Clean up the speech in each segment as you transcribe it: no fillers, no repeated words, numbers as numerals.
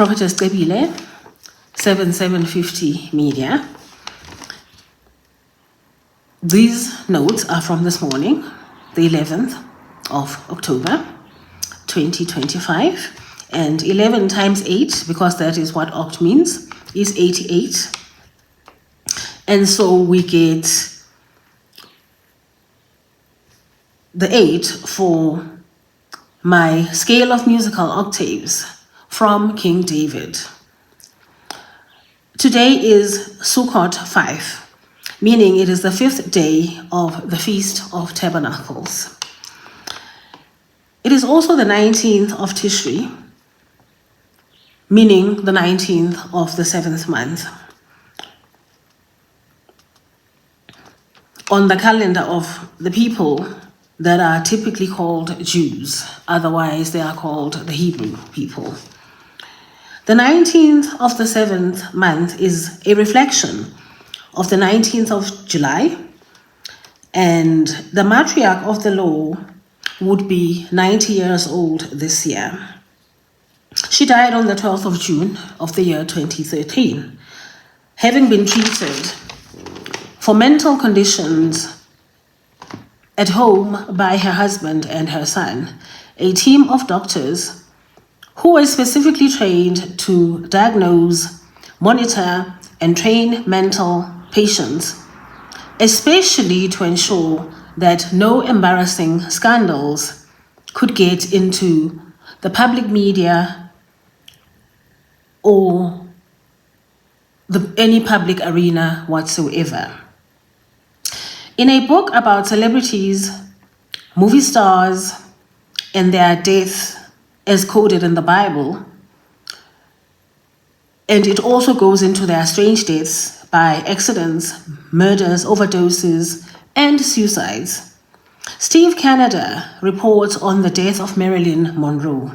Prophetess Tebile, 7750 Media. These notes are from this morning, the 11th of October, 2025. And 11 times 8, because that is what oct means, is 88. And so we get the 8 for my scale of musical octaves from King David. Today is Sukkot 5, meaning it is the 5th day of the Feast of Tabernacles. It is also the 19th of Tishri, meaning the 19th of the 7th month. On the calendar of the people that are typically called Jews, otherwise they are called the Hebrew people. The 19th of the 7th month is a reflection of the 19th of July, and the matriarch of the law would be 90 years old this year. She died on the 12th of June of the year 2013, having been treated for mental conditions at home by her husband and her son, a team of doctors who were specifically trained to diagnose, monitor, and train mental patients, especially to ensure that no embarrassing scandals could get into the public media or any public arena whatsoever. In a book about celebrities, movie stars, and their deaths as coded in the Bible, and it also goes into their strange deaths by accidents, murders, overdoses, and suicides, Steve Canada reports on the death of Marilyn Monroe.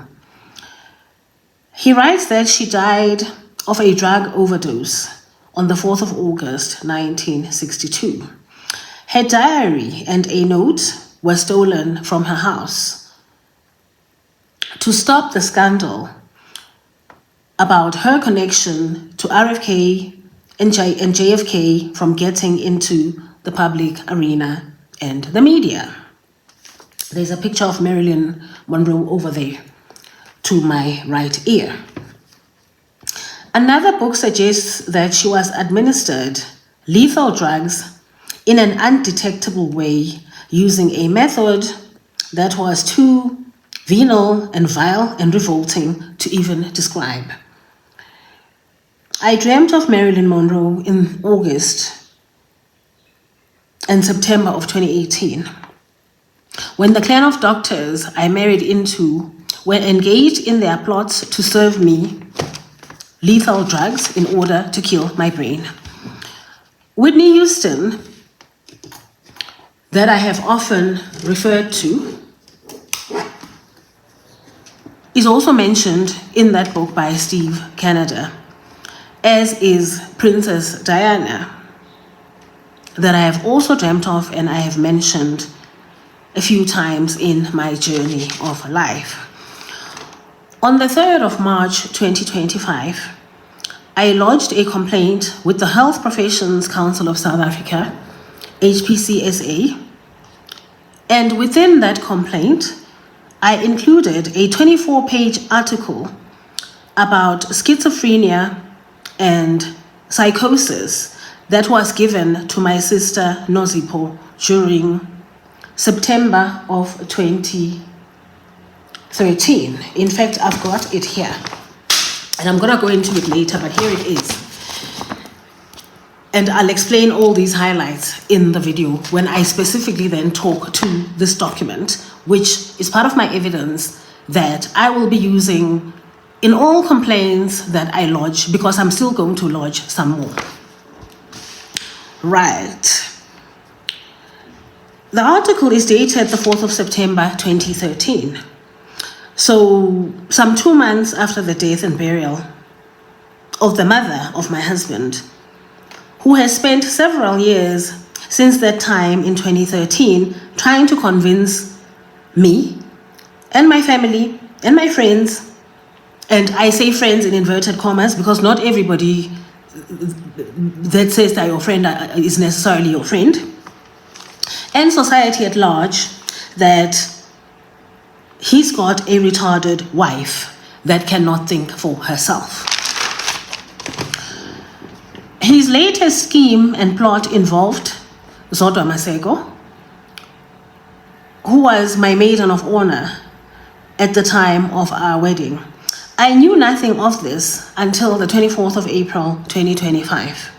He writes that she died of a drug overdose on the 4th of August, 1962. Her diary and a note were stolen from her house. To stop the scandal about her connection to RFK and JFK from getting into the public arena and the media. There's a picture of Marilyn Monroe over there to my right ear. Another book suggests that she was administered lethal drugs in an undetectable way using a method that was too venal and vile and revolting to even describe. I dreamt of Marilyn Monroe in August and September of 2018, when the clan of doctors I married into were engaged in their plots to serve me lethal drugs in order to kill my brain. Whitney Houston, that I have often referred to, is also mentioned in that book by Steve Canada, as is Princess Diana, that I have also dreamt of and I have mentioned a few times in my journey of life. On the 3rd of March 2025, I lodged a complaint with the Health Professions Council of South Africa, HPCSA, and within that complaint, I included a 24-page article about schizophrenia and psychosis that was given to my sister Nozipho during September of 2013. In fact, I've got it here, and I'm gonna go into it later, but here it is. And I'll explain all these highlights in the video when I specifically then talk to this document, which is part of my evidence that I will be using in all complaints that I lodge, because I'm still going to lodge some more. Right. The article is dated the 4th of September 2013. So some 2 months after the death and burial of the mother of my husband, who has spent several years since that time in 2013 trying to convince me and my family and my friends And I say friends in inverted commas because not everybody that says they're your friend is necessarily your friend, and society at large, that he's got a retarded wife that cannot think for herself. His latest scheme and plot involved Zodwa Masego, who was my maiden of honor at the time of our wedding. I knew nothing of this until the 24th of April, 2025.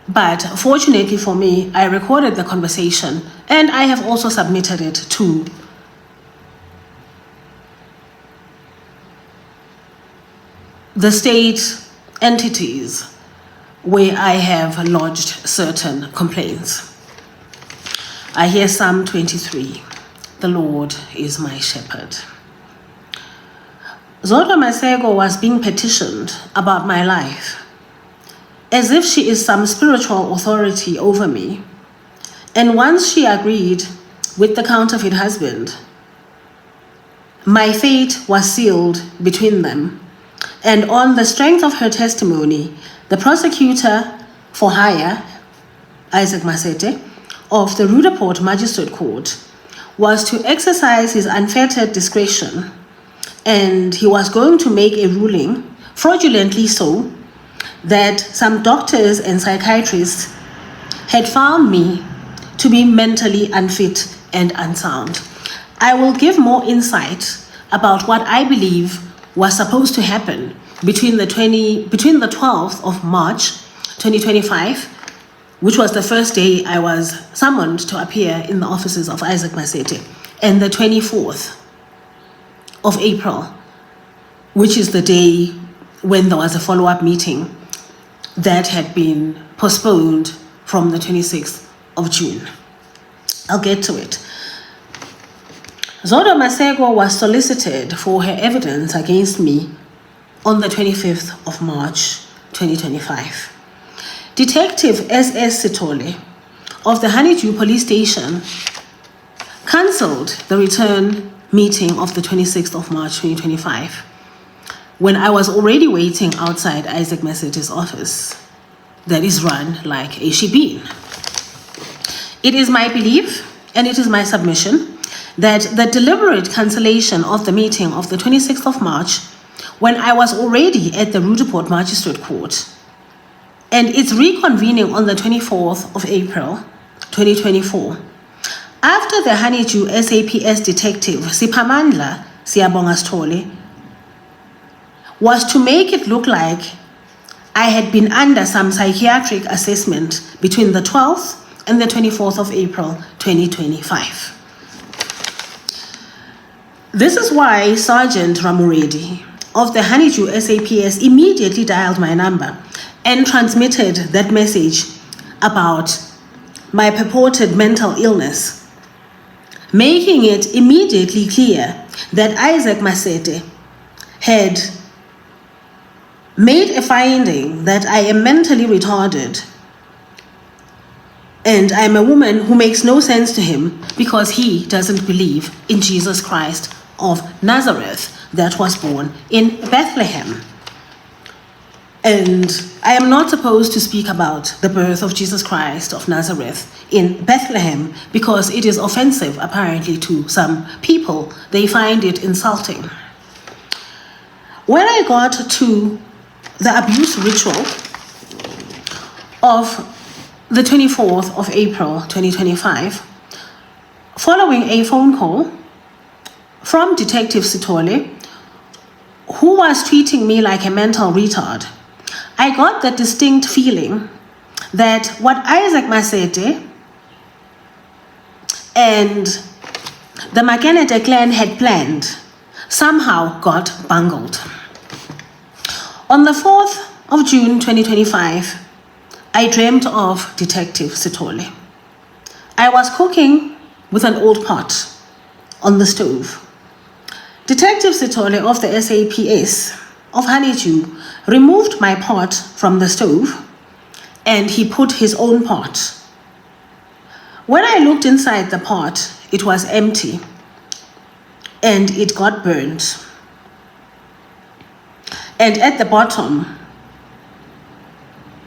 But fortunately for me, I recorded the conversation and I have also submitted it to the state entities where I have lodged certain complaints. I hear Psalm 23, the Lord is my shepherd. Zodwa Masego was being petitioned about my life, as if she is some spiritual authority over me. And once she agreed with the counterfeit husband, my fate was sealed between them. And on the strength of her testimony, the prosecutor for hire, Isaac Masete, of the Rudaport Magistrate Court, was to exercise his unfettered discretion, and he was going to make a ruling, fraudulently so, that some doctors and psychiatrists had found me to be mentally unfit and unsound. I will give more insight about what I believe was supposed to happen between the 12th of March 2025, which was the first day I was summoned to appear in the offices of Isaac Masete, and the 24th of April, which is the day when there was a follow-up meeting that had been postponed from the 26th of June. I'll get to it. Zodwa Masego was solicited for her evidence against me on the 25th of March 2025. Detective S.S. Sitole of the Honeydew Police Station cancelled the return meeting of the 26th of March 2025 when I was already waiting outside Isaac Masete's office that is run like a shebeen. It is my belief and it is my submission that the deliberate cancellation of the meeting of the 26th of March, when I was already at the Rudaport Magistrate Court, and its reconvening on the 24th of April 2024, after the Honeydew SAPS detective Siphamandla Siyabonga Sithole was to make it look like I had been under some psychiatric assessment between the 12th and the 24th of April 2025. This is why Sergeant Ramuredi of the Honeydew SAPS immediately dialed my number and transmitted that message about my purported mental illness, making it immediately clear that Isaac Masete had made a finding that I am mentally retarded and I'm a woman who makes no sense to him because he doesn't believe in Jesus Christ of Nazareth that was born in Bethlehem. And I am not supposed to speak about the birth of Jesus Christ of Nazareth in Bethlehem because it is offensive, apparently, to some people. They find it insulting. When I got to the abuse ritual of the 24th of April 2025, following a phone call from Detective Sitole, who was treating me like a mental retard, I got the distinct feeling that what Isaac Masete and the Makenete clan had planned somehow got bungled. On the 4th of June 2025, I dreamt of Detective Sitole. I was cooking with an old pot on the stove. Detective Sitole of the SAPS of Honeydew removed my pot from the stove and he put his own pot. When I looked inside the pot, it was empty and it got burnt. And at the bottom,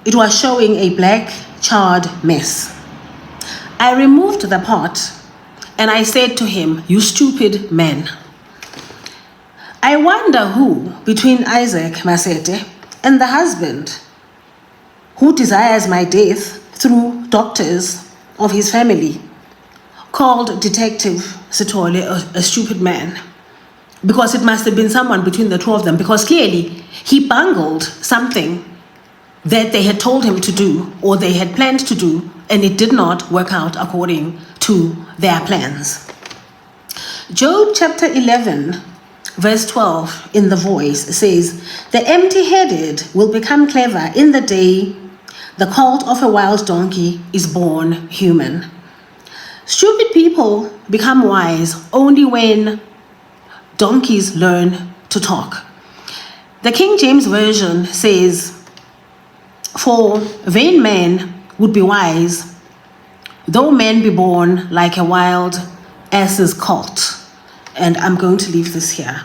it was showing a black charred mess. I removed the pot and I said to him, "You stupid man." I wonder who, between Isaac Masete and the husband, who desires my death through doctors of his family, called Detective Sitole a stupid man. Because it must have been someone between the two of them, because clearly he bungled something that they had told him to do or they had planned to do, and it did not work out according to their plans. Job chapter 11, verse 12 in the Voice says, "The empty-headed will become clever in the day the colt of a wild donkey is born human." Stupid people become wise only when donkeys learn to talk. The King James Version says, "For vain man would be wise, though man be born like a wild ass's colt." And I'm going to leave this here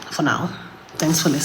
for now. Thanks for listening.